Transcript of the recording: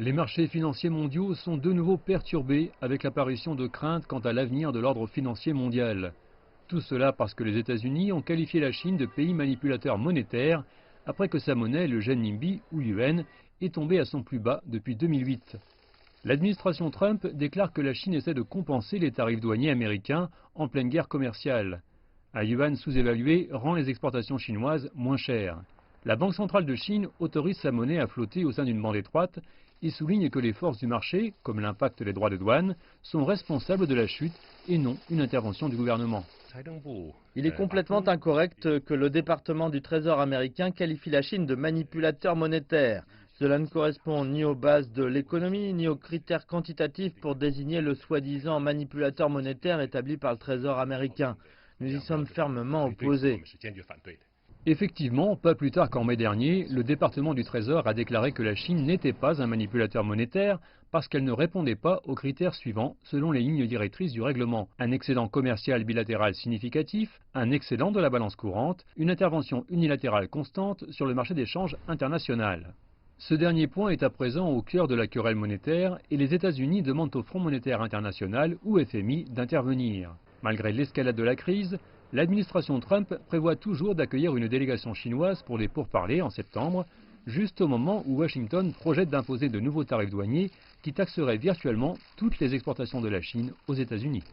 Les marchés financiers mondiaux sont de nouveau perturbés avec l'apparition de craintes quant à l'avenir de l'ordre financier mondial. Tout cela parce que les États-Unis ont qualifié la Chine de pays manipulateur monétaire après que sa monnaie, le renminbi ou yuan, est tombée à son plus bas depuis 2008. L'administration Trump déclare que la Chine essaie de compenser les tarifs douaniers américains en pleine guerre commerciale. Un yuan sous-évalué rend les exportations chinoises moins chères. La Banque centrale de Chine autorise sa monnaie à flotter au sein d'une bande étroite et souligne que les forces du marché, comme l'impact des droits de douane, sont responsables de la chute et non une intervention du gouvernement. Il est complètement incorrect que le département du Trésor américain qualifie la Chine de manipulateur monétaire. Cela ne correspond ni aux bases de l'économie, ni aux critères quantitatifs pour désigner le soi-disant manipulateur monétaire établi par le Trésor américain. Nous y sommes fermement opposés. Effectivement, pas plus tard qu'en mai dernier, le département du Trésor a déclaré que la Chine n'était pas un manipulateur monétaire parce qu'elle ne répondait pas aux critères suivants selon les lignes directrices du règlement. Un excédent commercial bilatéral significatif, un excédent de la balance courante, une intervention unilatérale constante sur le marché des changes international. Ce dernier point est à présent au cœur de la querelle monétaire et les États-Unis demandent au Fonds monétaire international ou FMI d'intervenir. Malgré l'escalade de la crise, l'administration Trump prévoit toujours d'accueillir une délégation chinoise pour les pourparlers en septembre, juste au moment où Washington projette d'imposer de nouveaux tarifs douaniers qui taxeraient virtuellement toutes les exportations de la Chine aux États-Unis.